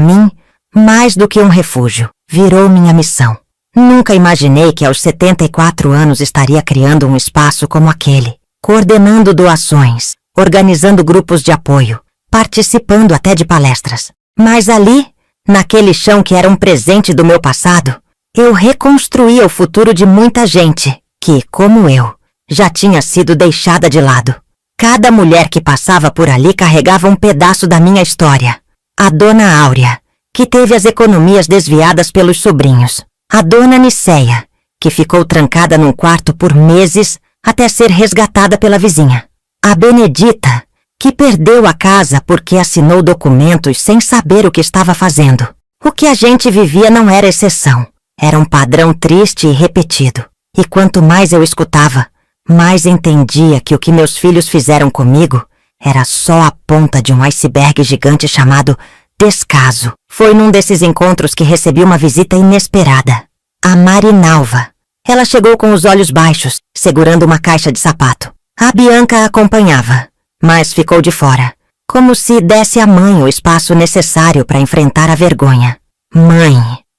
mim mais do que um refúgio, virou minha missão. Nunca imaginei que aos 74 anos estaria criando um espaço como aquele, coordenando doações, organizando grupos de apoio, participando até de palestras. Mas ali, naquele chão que era um presente do meu passado, eu reconstruía o futuro de muita gente que, como eu, já tinha sido deixada de lado. Cada mulher que passava por ali carregava um pedaço da minha história. A Dona Áurea, que teve as economias desviadas pelos sobrinhos. A Dona Niceia, que ficou trancada num quarto por meses até ser resgatada pela vizinha. A Benedita, que perdeu a casa porque assinou documentos sem saber o que estava fazendo. O que a gente vivia não era exceção. Era um padrão triste e repetido. E quanto mais eu escutava, mais entendia que o que meus filhos fizeram comigo era só a ponta de um iceberg gigante chamado descaso. Foi num desses encontros que recebi uma visita inesperada. A Marinalva. Ela chegou com os olhos baixos, segurando uma caixa de sapato. A Bianca a acompanhava, mas ficou de fora, como se desse à mãe o espaço necessário para enfrentar a vergonha. Mãe,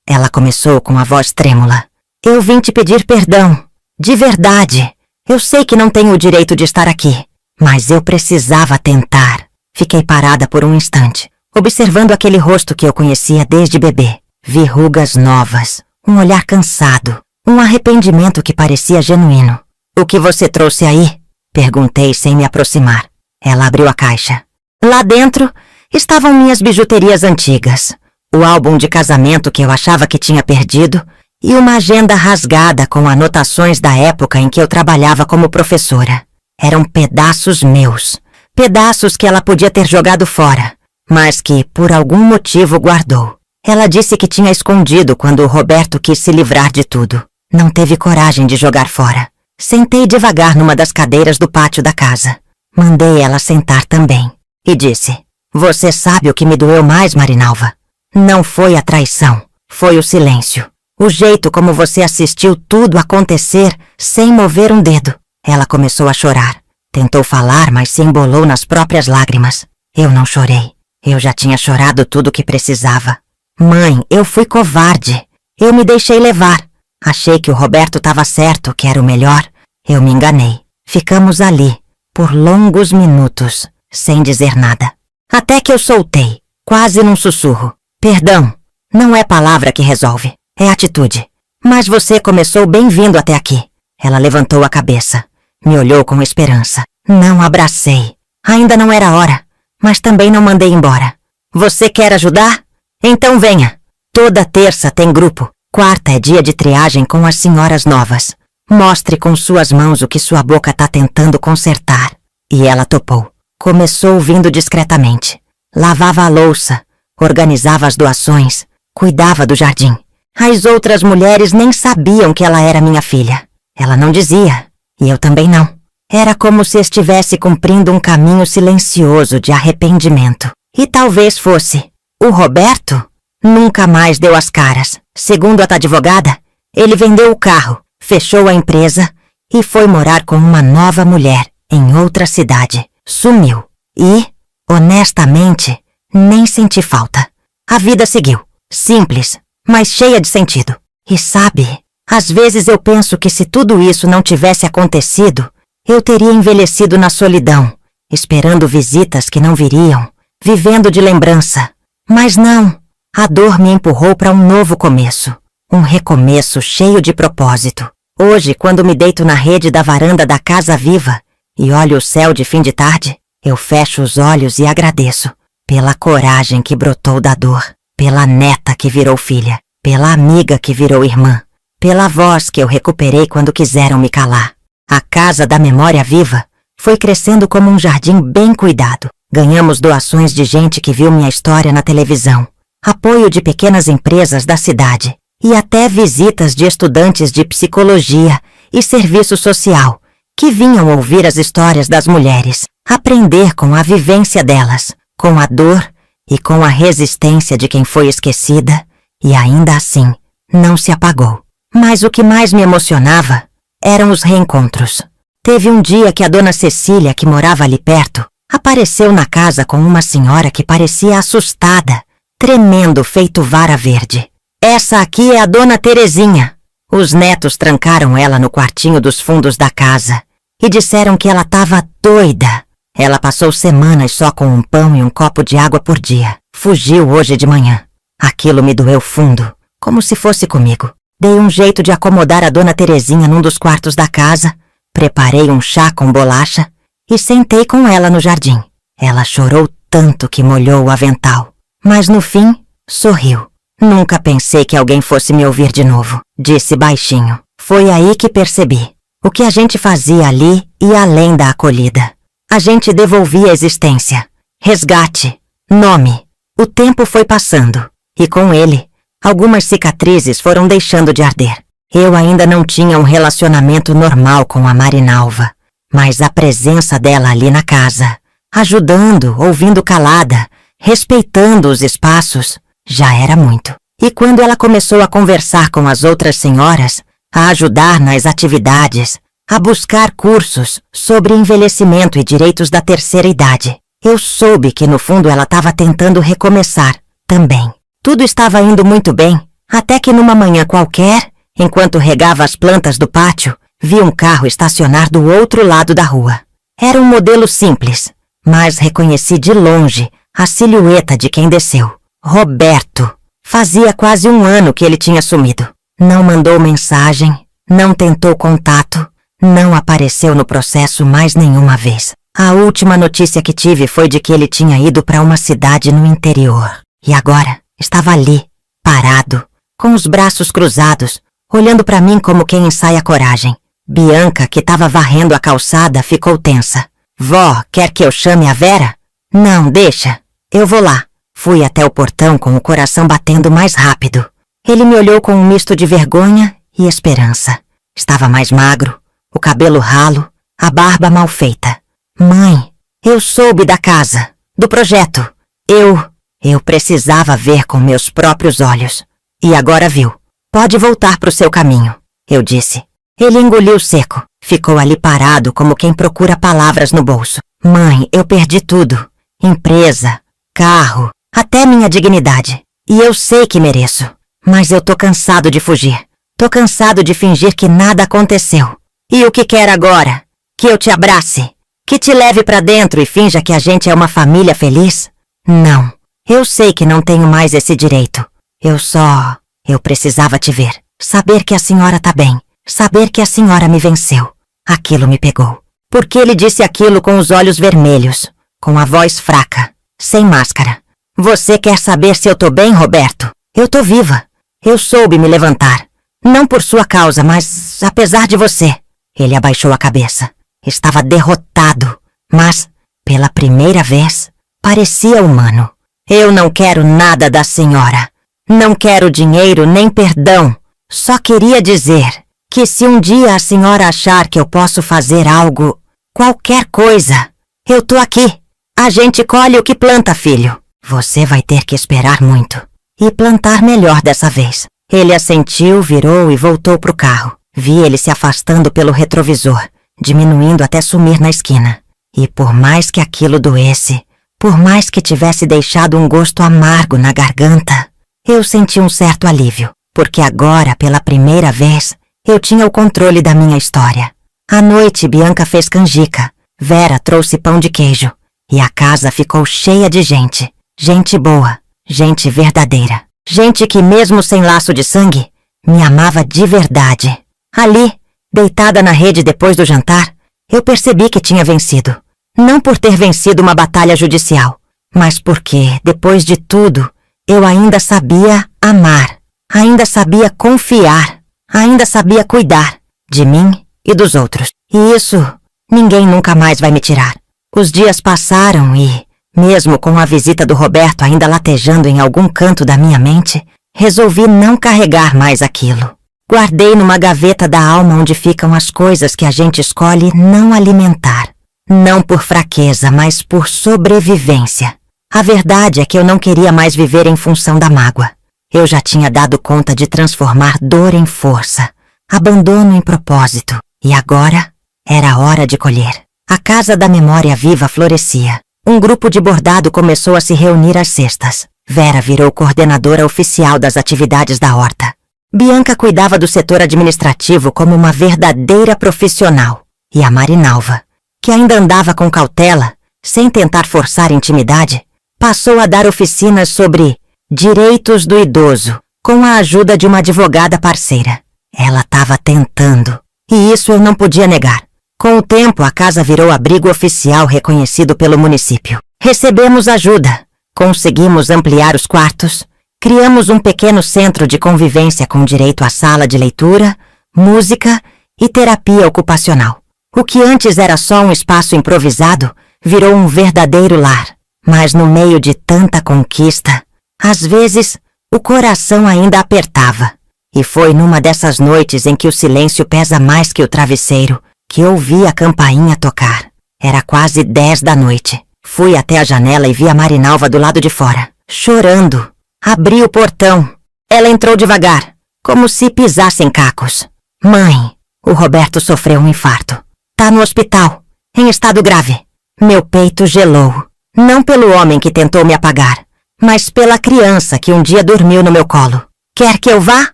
ela começou com a voz trêmula. Eu vim te pedir perdão. De verdade. Eu sei que não tenho o direito de estar aqui, mas eu precisava tentar. Fiquei parada por um instante, observando aquele rosto que eu conhecia desde bebê. Vi rugas novas, um olhar cansado, um arrependimento que parecia genuíno. O que você trouxe aí? Perguntei sem me aproximar. Ela abriu a caixa. Lá dentro estavam minhas bijuterias antigas, o álbum de casamento que eu achava que tinha perdido e uma agenda rasgada com anotações da época em que eu trabalhava como professora. Eram pedaços meus, pedaços que ela podia ter jogado fora, mas que, por algum motivo, guardou. Ela disse que tinha escondido quando o Roberto quis se livrar de tudo. Não teve coragem de jogar fora. Sentei devagar numa das cadeiras do pátio da casa. Mandei ela sentar também. E disse: você sabe o que me doeu mais, Marinalva? Não foi a traição, foi o silêncio. O jeito como você assistiu tudo acontecer sem mover um dedo. Ela começou a chorar. Tentou falar, mas se embolou nas próprias lágrimas. Eu não chorei. Eu já tinha chorado tudo o que precisava. Mãe, eu fui covarde. Eu me deixei levar. Achei que o Roberto estava certo, que era o melhor. Eu me enganei. Ficamos ali, por longos minutos, sem dizer nada. Até que eu soltei, quase num sussurro. Perdão, não é palavra que resolve. É atitude. Mas você começou bem-vindo até aqui. Ela levantou a cabeça. Me olhou com esperança. Não abracei. Ainda não era hora. Mas também não mandei embora. Você quer ajudar? Então venha. Toda terça tem grupo. Quarta é dia de triagem com as senhoras novas. Mostre com suas mãos o que sua boca tá tentando consertar. E ela topou. Começou vindo discretamente. Lavava a louça. Organizava as doações. Cuidava do jardim. As outras mulheres nem sabiam que ela era minha filha. Ela não dizia, e eu também não. Era como se estivesse cumprindo um caminho silencioso de arrependimento. E talvez fosse. O Roberto nunca mais deu as caras. Segundo a advogada, ele vendeu o carro, fechou a empresa e foi morar com uma nova mulher em outra cidade. Sumiu. E, honestamente, nem senti falta. A vida seguiu. Simples, mas cheia de sentido. E sabe, às vezes eu penso que se tudo isso não tivesse acontecido, eu teria envelhecido na solidão, esperando visitas que não viriam, vivendo de lembrança. Mas não, a dor me empurrou para um novo começo. Um recomeço cheio de propósito. Hoje, quando me deito na rede da varanda da Casa Viva e olho o céu de fim de tarde, eu fecho os olhos e agradeço pela coragem que brotou da dor, pela neta que virou filha, pela amiga que virou irmã, pela voz que eu recuperei quando quiseram me calar. A Casa da Memória Viva foi crescendo como um jardim bem cuidado. Ganhamos doações de gente que viu minha história na televisão, apoio de pequenas empresas da cidade e até visitas de estudantes de psicologia e serviço social que vinham ouvir as histórias das mulheres, aprender com a vivência delas, com a dor e com a resistência de quem foi esquecida e ainda assim não se apagou. Mas o que mais me emocionava eram os reencontros. Teve um dia que a dona Cecília, que morava ali perto, apareceu na casa com uma senhora que parecia assustada, tremendo feito vara verde. Essa aqui é a dona Terezinha. Os netos trancaram ela no quartinho dos fundos da casa e disseram que ela estava doida. Ela passou semanas só com um pão e um copo de água por dia. Fugiu hoje de manhã. Aquilo me doeu fundo, como se fosse comigo. Dei um jeito de acomodar a dona Terezinha num dos quartos da casa, preparei um chá com bolacha e sentei com ela no jardim. Ela chorou tanto que molhou o avental, mas no fim, sorriu. Nunca pensei que alguém fosse me ouvir de novo, disse baixinho. Foi aí que percebi. O que a gente fazia ali ia além da acolhida. A gente devolvia a existência, resgate, nome. O tempo foi passando, e com ele, algumas cicatrizes foram deixando de arder. Eu ainda não tinha um relacionamento normal com a Marinalva, mas a presença dela ali na casa, ajudando, ouvindo calada, respeitando os espaços, já era muito. E quando ela começou a conversar com as outras senhoras, a ajudar nas atividades, a buscar cursos sobre envelhecimento e direitos da terceira idade, eu soube que no fundo ela estava tentando recomeçar também. Tudo estava indo muito bem, até que numa manhã qualquer, enquanto regava as plantas do pátio, vi um carro estacionar do outro lado da rua. Era um modelo simples, mas reconheci de longe a silhueta de quem desceu. Roberto. Fazia quase um ano que ele tinha sumido. Não mandou mensagem, não tentou contato, não apareceu no processo mais nenhuma vez. A última notícia que tive foi de que ele tinha ido para uma cidade no interior. E agora estava ali, parado, com os braços cruzados, olhando para mim como quem ensaia coragem. Bianca, que estava varrendo a calçada, ficou tensa. Vó, quer que eu chame a Vera? Não, deixa. Eu vou lá. Fui até o portão com o coração batendo mais rápido. Ele me olhou com um misto de vergonha e esperança. Estava mais magro, o cabelo ralo, a barba mal feita. Mãe, eu soube da casa, do projeto. Eu precisava ver com meus próprios olhos. E agora viu. Pode voltar para o seu caminho, eu disse. Ele engoliu seco. Ficou ali parado como quem procura palavras no bolso. Mãe, eu perdi tudo. Empresa, carro, até minha dignidade. E eu sei que mereço. Mas eu tô cansado de fugir. Tô cansado de fingir que nada aconteceu. E o que quer agora? Que eu te abrace? Que te leve pra dentro e finja que a gente é uma família feliz? Não. Eu sei que não tenho mais esse direito. Eu precisava te ver. Saber que a senhora tá bem. Saber que a senhora me venceu. Aquilo me pegou. Porque ele disse aquilo com os olhos vermelhos, com a voz fraca, sem máscara. Você quer saber se eu tô bem, Roberto? Eu tô viva. Eu soube me levantar. Não por sua causa, mas apesar de você. Ele abaixou a cabeça. Estava derrotado, mas, pela primeira vez, parecia humano. Eu não quero nada da senhora. Não quero dinheiro nem perdão. Só queria dizer que se um dia a senhora achar que eu posso fazer algo, qualquer coisa, eu tô aqui. A gente colhe o que planta, filho. Você vai ter que esperar muito. E plantar melhor dessa vez. Ele assentiu, virou e voltou pro carro. Vi ele se afastando pelo retrovisor, diminuindo até sumir na esquina. E por mais que aquilo doesse, por mais que tivesse deixado um gosto amargo na garganta, eu senti um certo alívio, porque agora, pela primeira vez, eu tinha o controle da minha história. À noite, Bianca fez canjica, Vera trouxe pão de queijo, e a casa ficou cheia de gente. Gente boa, gente verdadeira, gente que mesmo sem laço de sangue, me amava de verdade. Ali, deitada na rede depois do jantar, eu percebi que tinha vencido. Não por ter vencido uma batalha judicial, mas porque, depois de tudo, eu ainda sabia amar, ainda sabia confiar, ainda sabia cuidar de mim e dos outros. E isso, ninguém nunca mais vai me tirar. Os dias passaram e, mesmo com a visita do Roberto ainda latejando em algum canto da minha mente, resolvi não carregar mais aquilo. Guardei numa gaveta da alma onde ficam as coisas que a gente escolhe não alimentar. Não por fraqueza, mas por sobrevivência. A verdade é que eu não queria mais viver em função da mágoa. Eu já tinha dado conta de transformar dor em força, abandono em propósito, e agora era hora de colher. A Casa da Memória Viva florescia. Um grupo de bordado começou a se reunir às sextas. Vera virou coordenadora oficial das atividades da horta. Bianca cuidava do setor administrativo como uma verdadeira profissional. E a Marinalva, que ainda andava com cautela, sem tentar forçar intimidade, passou a dar oficinas sobre direitos do idoso, com a ajuda de uma advogada parceira. Ela estava tentando, e isso eu não podia negar. Com o tempo, a casa virou abrigo oficial reconhecido pelo município. Recebemos ajuda, conseguimos ampliar os quartos, criamos um pequeno centro de convivência com direito à sala de leitura, música e terapia ocupacional. O que antes era só um espaço improvisado, virou um verdadeiro lar. Mas no meio de tanta conquista, às vezes, o coração ainda apertava. E foi numa dessas noites em que o silêncio pesa mais que o travesseiro, que ouvi a campainha tocar. Era quase 10 da noite. Fui até a janela e vi a Marinalva do lado de fora, chorando. Abri o portão. Ela entrou devagar, como se pisasse em cacos. Mãe, o Roberto sofreu um infarto. Tá no hospital, em estado grave. Meu peito gelou. Não pelo homem que tentou me apagar, mas pela criança que um dia dormiu no meu colo. Quer que eu vá?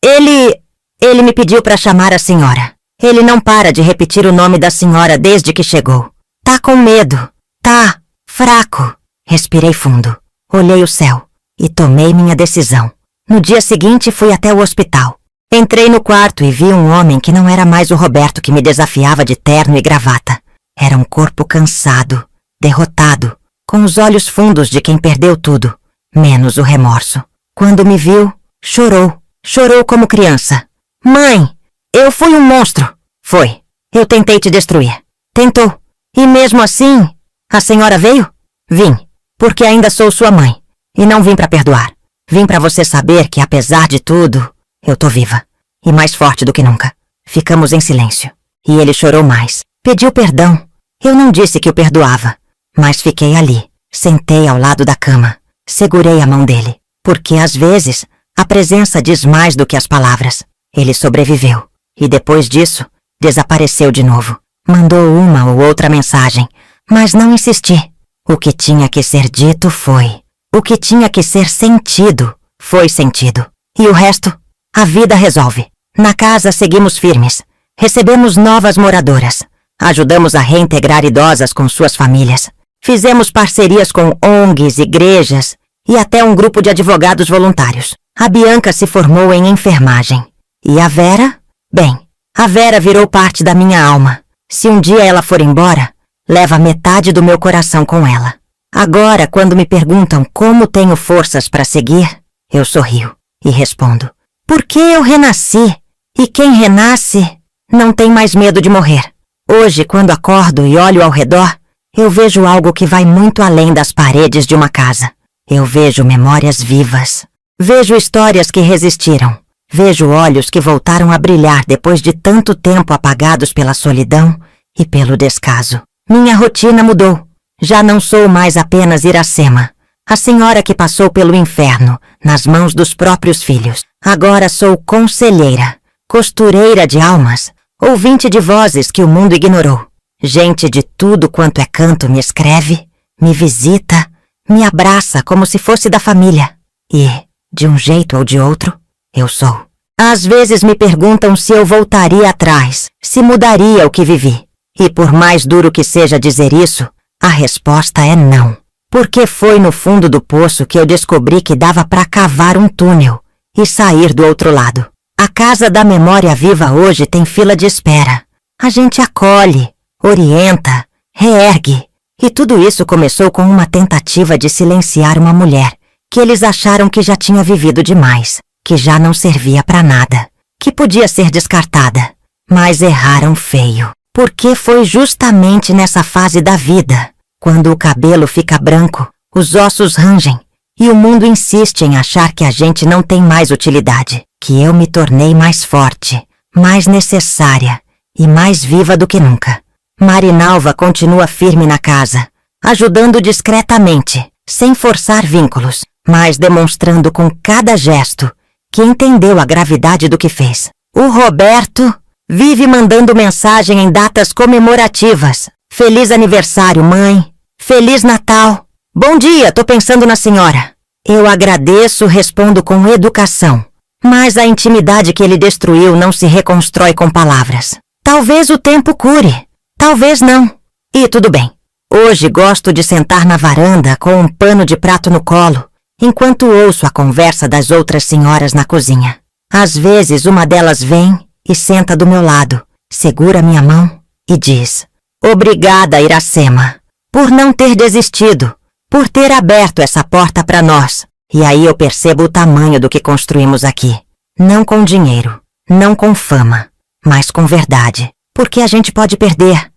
Ele me pediu para chamar a senhora. Ele não para de repetir o nome da senhora desde que chegou. Tá com medo. Tá fraco. Respirei fundo. Olhei o céu e tomei minha decisão. No dia seguinte fui até o hospital. Entrei no quarto e vi um homem que não era mais o Roberto que me desafiava de terno e gravata. Era um corpo cansado, derrotado, com os olhos fundos de quem perdeu tudo, menos o remorso. Quando me viu, chorou. Chorou como criança. Mãe, eu fui um monstro. Foi. Eu tentei te destruir. Tentou. E mesmo assim, a senhora veio? Vim, porque ainda sou sua mãe. E não vim para perdoar. Vim para você saber que, apesar de tudo, eu tô viva. E mais forte do que nunca. Ficamos em silêncio. E ele chorou mais. Pediu perdão. Eu não disse que o perdoava. Mas fiquei ali. Sentei ao lado da cama. Segurei a mão dele. Porque, às vezes, a presença diz mais do que as palavras. Ele sobreviveu. E depois disso, desapareceu de novo. Mandou uma ou outra mensagem. Mas não insisti. O que tinha que ser dito foi. O que tinha que ser sentido foi sentido. E o resto, a vida resolve. Na casa seguimos firmes. Recebemos novas moradoras. Ajudamos a reintegrar idosas com suas famílias. Fizemos parcerias com ONGs, igrejas e até um grupo de advogados voluntários. A Bianca se formou em enfermagem. E a Vera? Bem, a Vera virou parte da minha alma. Se um dia ela for embora, leva metade do meu coração com ela. Agora, quando me perguntam como tenho forças para seguir, eu sorrio e respondo: porque eu renasci. E quem renasce não tem mais medo de morrer. Hoje, quando acordo e olho ao redor, eu vejo algo que vai muito além das paredes de uma casa. Eu vejo memórias vivas. Vejo histórias que resistiram. Vejo olhos que voltaram a brilhar depois de tanto tempo apagados pela solidão e pelo descaso. Minha rotina mudou. Já não sou mais apenas Iracema, a senhora que passou pelo inferno nas mãos dos próprios filhos. Agora sou conselheira, costureira de almas, ouvinte de vozes que o mundo ignorou. Gente de tudo quanto é canto me escreve, me visita, me abraça como se fosse da família. E, de um jeito ou de outro, eu sou. Às vezes me perguntam se eu voltaria atrás, se mudaria o que vivi. E por mais duro que seja dizer isso, a resposta é não. Porque foi no fundo do poço que eu descobri que dava para cavar um túnel e sair do outro lado. A Casa da Memória Viva hoje tem fila de espera. A gente acolhe, orienta, reergue. E tudo isso começou com uma tentativa de silenciar uma mulher que eles acharam que já tinha vivido demais, que já não servia para nada, que podia ser descartada. Mas erraram feio, porque foi justamente nessa fase da vida, quando o cabelo fica branco, os ossos rangem e o mundo insiste em achar que a gente não tem mais utilidade, que eu me tornei mais forte, mais necessária e mais viva do que nunca. Marinalva continua firme na casa, ajudando discretamente, sem forçar vínculos, mas demonstrando com cada gesto que entendeu a gravidade do que fez. O Roberto vive mandando mensagem em datas comemorativas. Feliz aniversário, mãe. Feliz Natal. Bom dia, tô pensando na senhora. Eu agradeço, respondo com educação. Mas a intimidade que ele destruiu não se reconstrói com palavras. Talvez o tempo cure. Talvez não. E tudo bem. Hoje gosto de sentar na varanda com um pano de prato no colo, enquanto ouço a conversa das outras senhoras na cozinha. Às vezes uma delas vem e senta do meu lado, segura minha mão e diz: "Obrigada, Iracema, por não ter desistido, por ter aberto essa porta para nós." E aí eu percebo o tamanho do que construímos aqui. Não com dinheiro, não com fama, mas com verdade. Porque a gente pode perder,